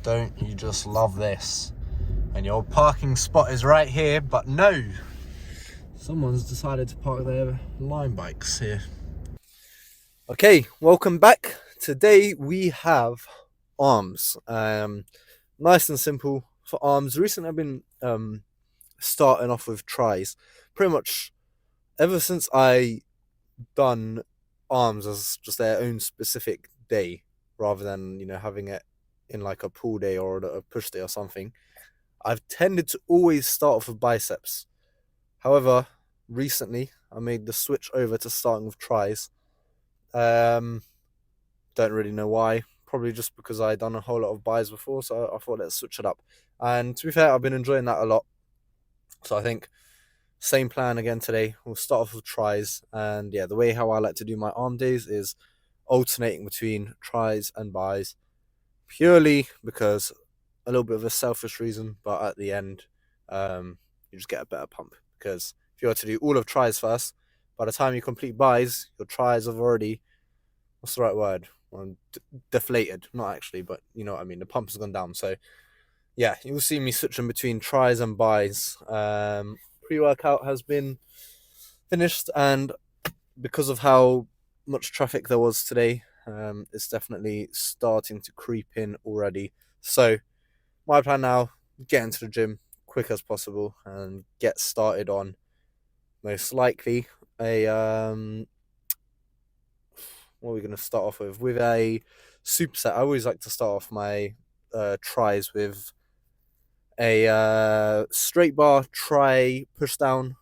Don't you just love this? And your parking spot is right here, but no, someone's decided to park their line bikes here. Okay, welcome back. Today we have arms. Nice and simple for arms. Recently I've been starting off with tries. Pretty much ever since I done arms as just their own specific day, rather than having it in like a pull day or a push day or something, I've tended to always start off with biceps. However, recently I made the switch over to starting with tries. Don't really know why. Probably just because I done a whole lot of buys before, so I thought let's switch it up. And to be fair, I've been enjoying that a lot. So I think same plan again today. We'll start off with tries, and yeah, the way how I like to do my arm days is alternating between tries and buys, purely because a little bit of a selfish reason, but at the end, you just get a better pump. Because if you were to do all of tries first, by the time you complete buys, your tries have already, what's the right word? Well, deflated. Not actually, but you know what I mean. The pump has gone down. So yeah, you'll see me switching between tries and buys. Pre-workout has been finished, and because of how much traffic there was today, it's definitely starting to creep in already. So my plan now, get into the gym quick as possible and get started on most likely a what are we going to start off with a superset. I always like to start off my tries with a straight bar try push down,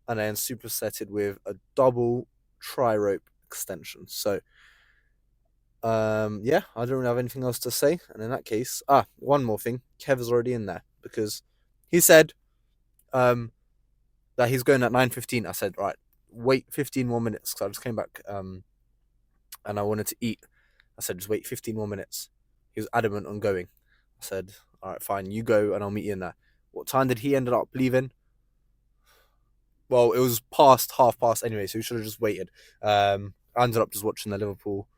and then supersetted with a double tri rope extension. So yeah, I don't really have anything else to say. And in that case, one more thing, Kev is already in there because he said that he's going at 9:15. I said, right, wait 15 more minutes, because I just came back and I wanted to eat. I said, just wait 15 more minutes. He was adamant on going. I said, all right, fine, you go and I'll meet you in there. What time did he end up leaving? Well, it was past 1:30 anyway, so we should have just waited. I ended up just watching the Liverpool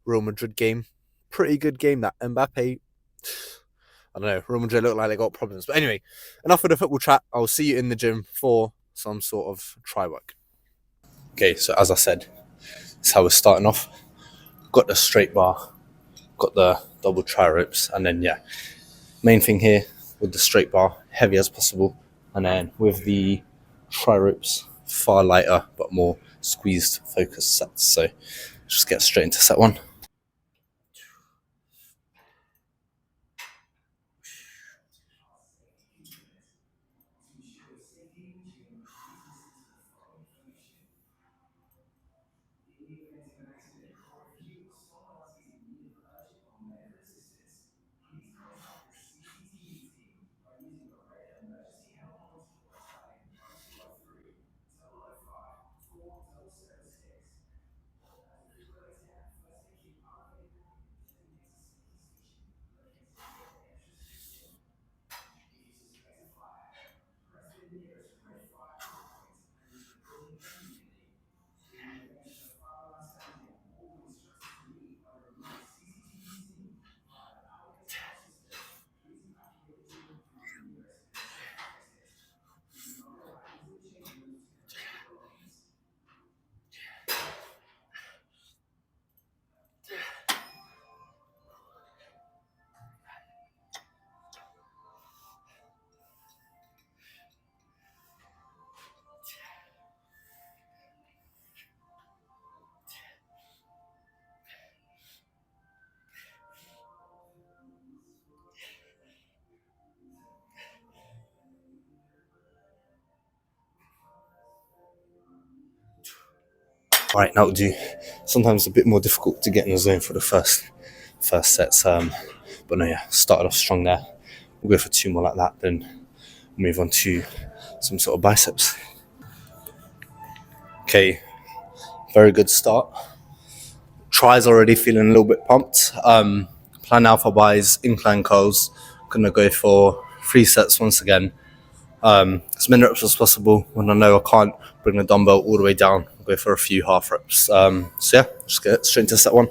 Real Madrid game. Pretty good game, that. Mbappe, I don't know, Real Madrid look like they got problems. But anyway, enough of the football chat. I'll see you in the gym for some sort of try work. Okay, so as I said, that's how we're starting off. Got the straight bar, got the double tri ropes, and then yeah, main thing here with the straight bar, heavy as possible, and then with the tri ropes, far lighter but more squeezed focused sets. So just get straight into set one. Right, that'll do. Sometimes it's a bit more difficult to get in the zone for the first sets. But no, yeah, started off strong there. We'll go for 2 more like that, then move on to some sort of biceps. Okay, very good start. Tries already feeling a little bit pumped. Plan now for buys, incline curls. Gonna go for 3 sets once again. As many reps as possible. When I know I can't bring the dumbbell all the way down, I'll go for a few half reps. So yeah, just get straight into set one.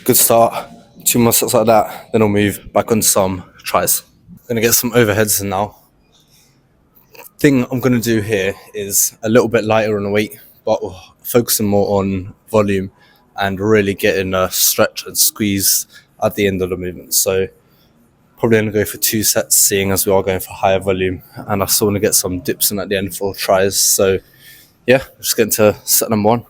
Good start. 2 more sets like that, then I'll move back on some tries. Gonna get some overheads now. Thing I'm gonna do here is a little bit lighter on the weight, but focusing more on volume and really getting a stretch and squeeze at the end of the movement. So probably gonna go for 2 sets, seeing as we are going for higher volume, and I still want to get some dips in at the end for tries. So yeah, just getting to set number 1.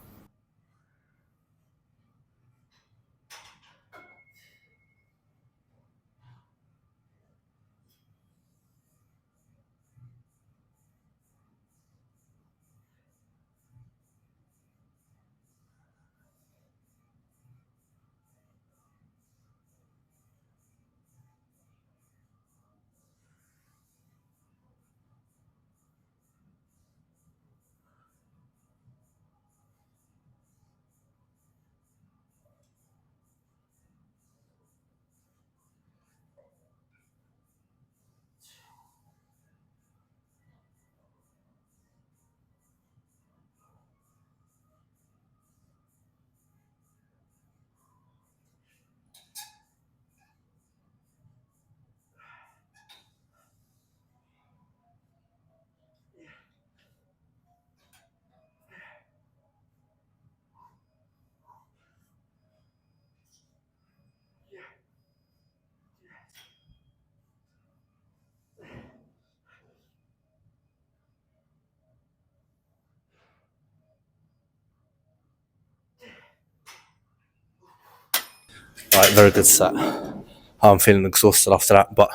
Right, very good set. I'm feeling exhausted after that, but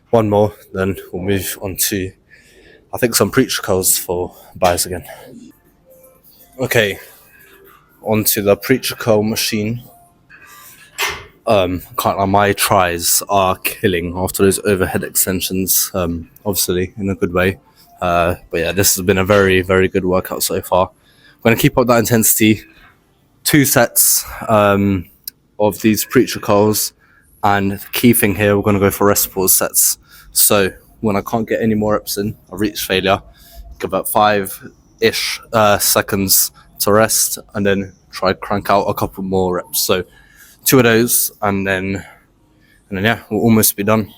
one more, then we'll move on to, I think, some preacher curls for buys again. Okay, onto the preacher curl machine. Can't lie, my tries are killing after those overhead extensions. Obviously in a good way. But yeah, this has been a very, very good workout so far. I'm gonna keep up that intensity. 2 sets of these preacher curls, and the key thing here, we're gonna go for rest pause sets. So when I can't get any more reps in, I've reached failure. Give about 5-ish seconds to rest, and then try crank out a couple more reps. So 2 of those, and then yeah, we'll almost be done.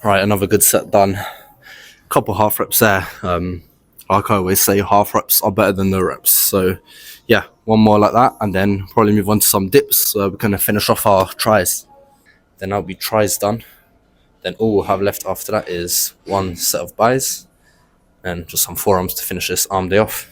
Right, another good set done. Couple half reps there. Like I always say, half reps are better than no reps. So yeah, one more like that, and then probably move on to some dips. So we're gonna finish off our tries. Then that'll be tries done. Then all we'll have left after that is 1 set of buys and just some forearms to finish this arm day off.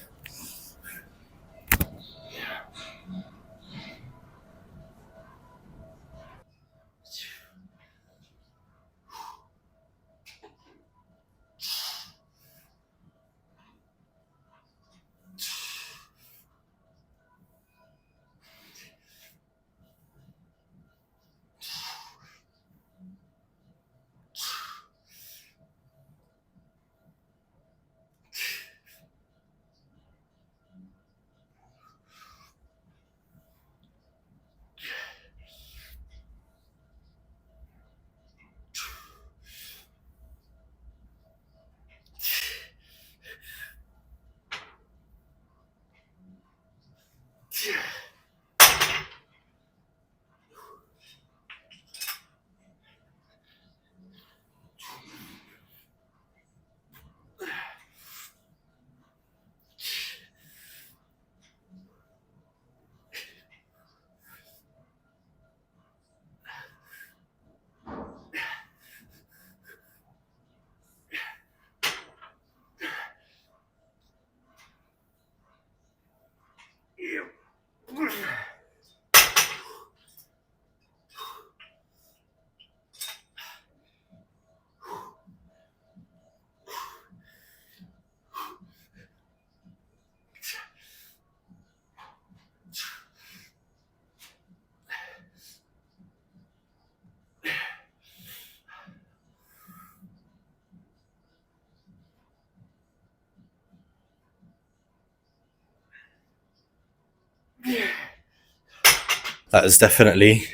that is definitely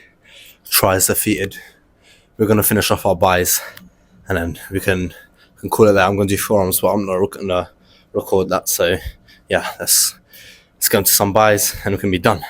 tries defeated. We're going to finish off our buys, and then we can call it that. I'm going to do forearms, but I'm not going to record that. So yeah, let's go into some buys and we can be done.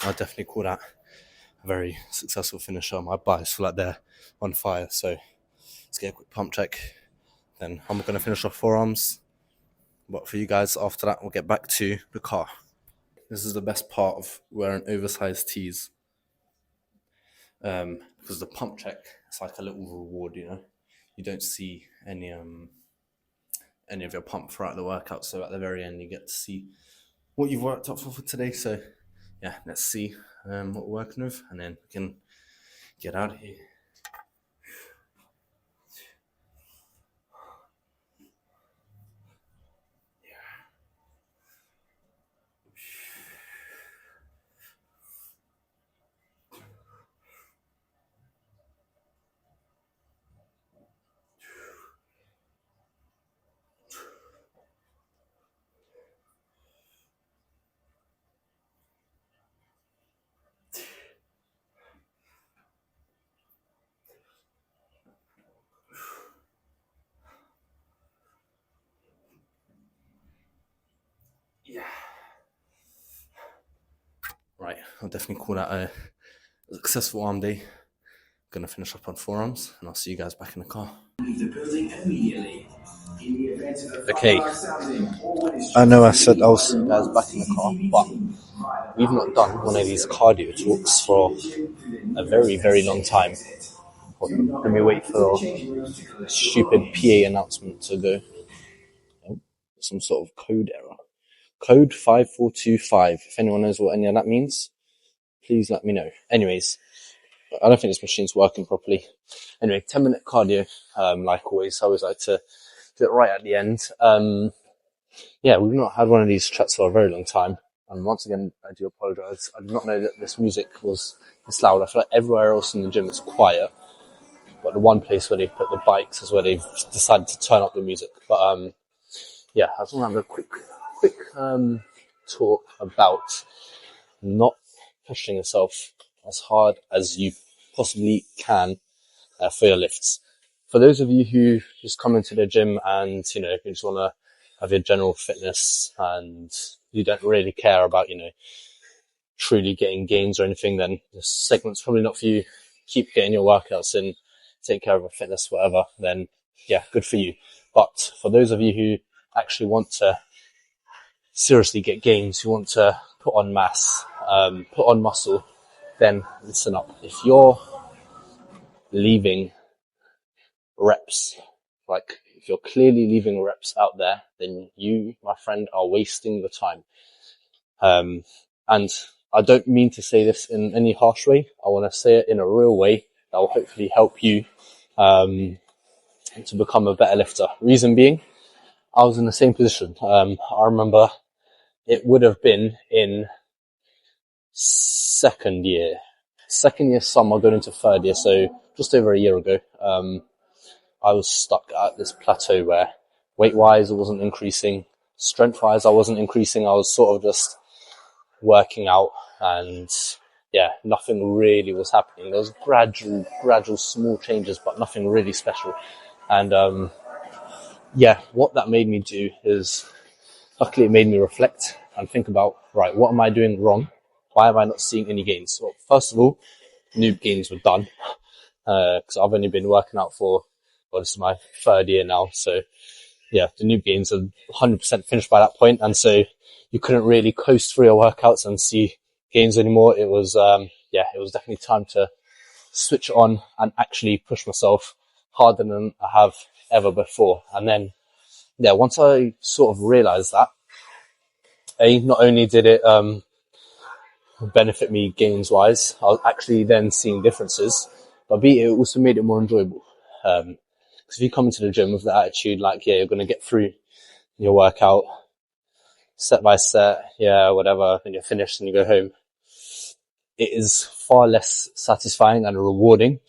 I'll definitely call that a very successful finisher. My buys feel like they're on fire. So let's get a quick pump check. Then I'm going to finish off forearms. But for you guys, after that, we'll get back to the car. This is the best part of wearing oversized tees. Because the pump check, it's like a little reward, you know. You don't see any of your pump throughout the workout. So at the very end, you get to see what you've worked up for today. So yeah, let's see what we're working with, and then we can get out of here. Yeah. Right, I'll definitely call that a successful arm day. Gonna finish up on forearms, and I'll see you guys back in the car. Okay, I know I said I'll see you guys back in the car, but we've not done one of these cardio talks for a very, very long time. Let me wait for a stupid PA announcement to go. Oh, some sort of code error. Code 5425. If anyone knows what any of that means, please let me know. Anyways, I don't think this machine's working properly. Anyway, 10-minute cardio, like always. I always like to do it right at the end. Yeah, we've not had one of these chats for a very long time. And once again, I do apologise. I did not know that this music was this loud. I feel like everywhere else in the gym is quiet. But the one place where they put the bikes is where they've decided to turn up the music. But yeah, I just want to have a quick talk about not pushing yourself as hard as you possibly can for your lifts. For those of you who just come into the gym and, you just want to have your general fitness and you don't really care about, truly getting gains or anything, then this segment's probably not for you. Keep getting your workouts in, take care of your fitness, whatever, then yeah, good for you. But for those of you who actually want to seriously get gains, who want to put on mass, put on muscle, then listen up. If you're leaving reps, like if you're clearly leaving reps out there, then you, my friend, are wasting your time. And I don't mean to say this in any harsh way. I want to say it in a real way that will hopefully help you to become a better lifter. Reason being, I was in the same position. I remember it would have been in second year summer going into third year, so just over a year ago. I was stuck at this plateau where weight-wise I wasn't increasing, strength-wise I wasn't increasing. I was sort of just working out and yeah, nothing really was happening. There was gradual small changes, but nothing really special. And yeah, what that made me do is, luckily it made me reflect and think about, right, what am I doing wrong? Why am I not seeing any gains? Well, first of all, noob gains were done, because I've only been working out for, well, this is my third year now. So yeah, the noob gains are 100% finished by that point. And so you couldn't really coast through your workouts and see gains anymore. It was, it was definitely time to switch on and actually push myself harder than I have ever before. And then, yeah, once I sort of realized that, not only did it, benefit me gains wise, I was actually then seeing differences, but B, it also made it more enjoyable. Because if you come into the gym with the attitude like, yeah, you're going to get through your workout set by set, yeah, whatever, and you're finished and you go home, it is far less satisfying and rewarding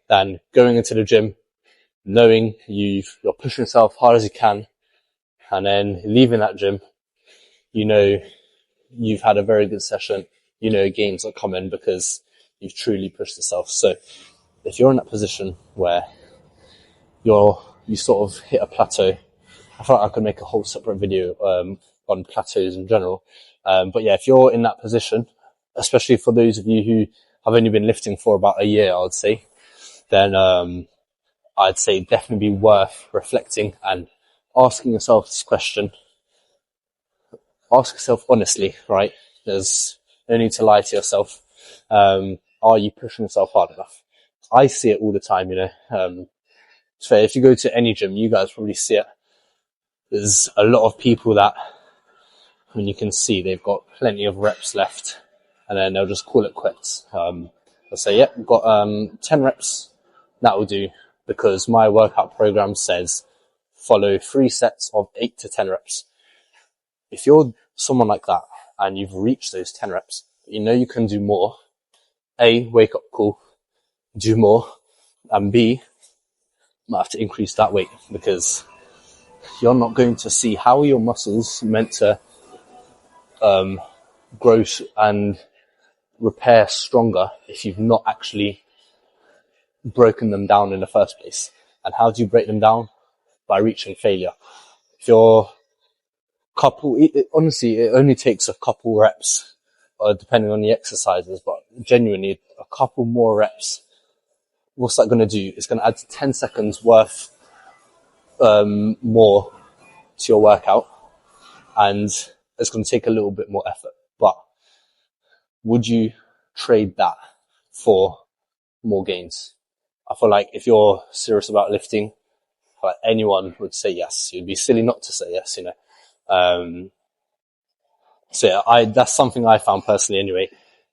than going into the gym knowing you're pushing yourself hard as you can, and then leaving that gym, you've had a very good session, gains are coming because you've truly pushed yourself. So if you're in that position where you sort of hit a plateau, I thought I could make a whole separate video on plateaus in general. But yeah, if you're in that position, especially for those of you who have only been lifting for about a year, I would say, then I'd say definitely be worth reflecting and asking yourself this question. Ask yourself honestly, right? There's no need to lie to yourself. Are you pushing yourself hard enough? I see it all the time, So if you go to any gym, you guys probably see it. There's a lot of people that, you can see they've got plenty of reps left, and then they'll just call it quits. They'll say, yep, we've got 10 reps, that will do, because my workout program says follow 3 sets of 8 to 10 reps. If you're someone like that and you've reached those 10 reps, you can do more, A, wake up call, do more, and B, might have to increase that weight, because you're not going to see how your muscles meant to grow and repair stronger if you've not actually broken them down in the first place. And how do you break them down? By reaching failure. If you're honestly, it only takes a couple reps, depending on the exercises, but genuinely a couple more reps what's that going to do? It's going to add 10 seconds worth more to your workout, and it's going to take a little bit more effort. But would you trade that for more gains? I feel like if you're serious about lifting, I feel like anyone would say yes. You'd be silly not to say yes, you know. So yeah, that's something I found personally anyway,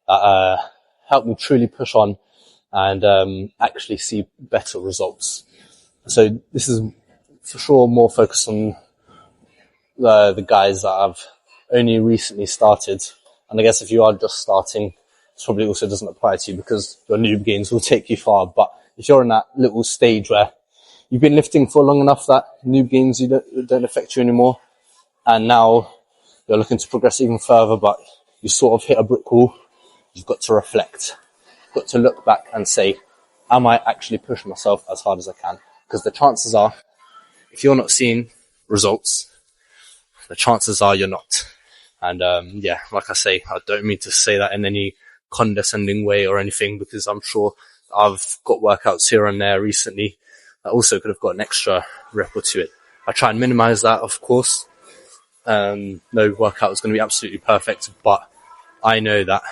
that helped me truly push on and actually see better results. So this is for sure more focused on the guys that have only recently started. And I guess if you are just starting, it probably also doesn't apply to you because your noob gains will take you far. But if you're in that little stage where you've been lifting for long enough that noob gains don't affect you anymore, and now you're looking to progress even further, but you sort of hit a brick wall, you've got to reflect. You've got to look back and say, am I actually pushing myself as hard as I can? Because the chances are, if you're not seeing results, the chances are you're not. And yeah, like I say, I don't mean to say that in any condescending way or anything, because I'm sure I've got workouts here and there recently that also could have got an extra rep or two in. I try and minimize that, of course. No workout is going to be absolutely perfect, but I know that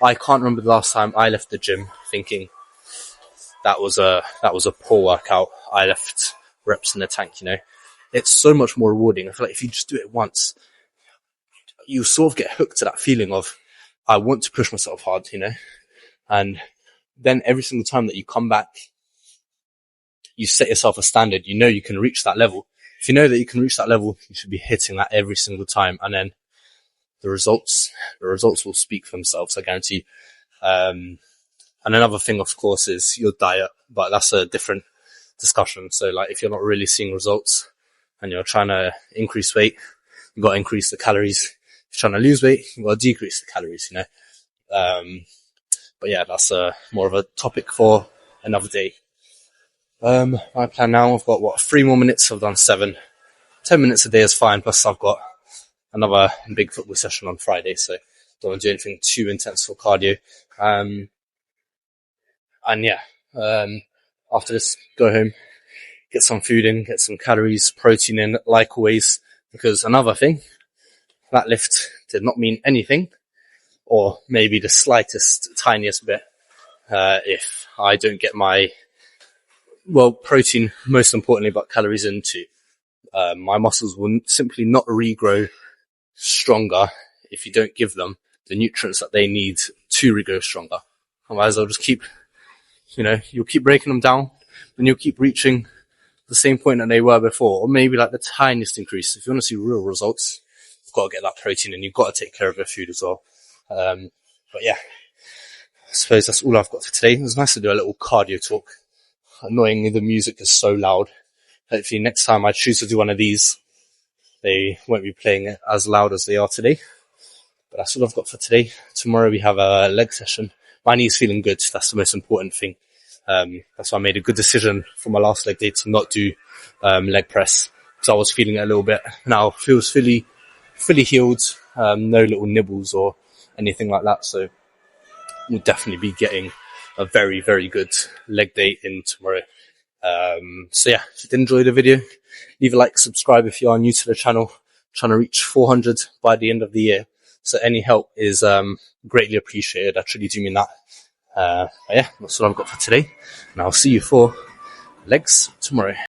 I can't remember the last time I left the gym thinking that was a poor workout. I left reps in the tank, you know. It's so much more rewarding. I feel like if you just do it once, you sort of get hooked to that feeling of, I want to push myself hard, you know. And then every single time that you come back, you set yourself a standard. You know you can reach that level. If you know that you can reach that level, you should be hitting that every single time. And then the results will speak for themselves, I guarantee. And another thing, of course, is your diet, but that's a different discussion. So like, if you're not really seeing results and you're trying to increase weight, you've got to increase the calories. If you're trying to lose weight, you've got to decrease the calories, you know. But yeah, that's more of a topic for another day. My plan now, I've got 3 more minutes. I've done 7. 10 minutes a day is fine. Plus I've got another big football session on Friday, so don't want to do anything too intense for cardio. And yeah, after this, go home, get some food in, get some calories, protein in, like always, because another thing, that lift did not mean anything, or maybe the slightest, tiniest bit, if I don't get my, protein most importantly, but calories in too. My muscles will simply not regrow stronger if you don't give them the nutrients that they need to regrow stronger. Otherwise, they'll just keep, you'll keep breaking them down, and you'll keep reaching the same point that they were before, or maybe like the tiniest increase. If you want to see real results, you've got to get that protein, and you've got to take care of your food as well. But yeah, I suppose that's all I've got for today. It was nice to do a little cardio talk. Annoyingly, the music is so loud. Hopefully next time I choose to do one of these, they won't be playing it as loud as they are today. But that's all I've got for today. Tomorrow we have a leg session. My knee's feeling good. That's the most important thing. That's why I made a good decision for my last leg day to not do leg press, because I was feeling it a little bit. Now it feels fully healed. No little nibbles or anything like that. So we'll definitely be getting a very, very good leg day in tomorrow. So yeah, if you did enjoy the video, leave a like, subscribe if you are new to the channel. I'm trying to reach 400 by the end of the year. So any help is greatly appreciated. I truly do mean that. But yeah, that's what I've got for today. And I'll see you for legs tomorrow.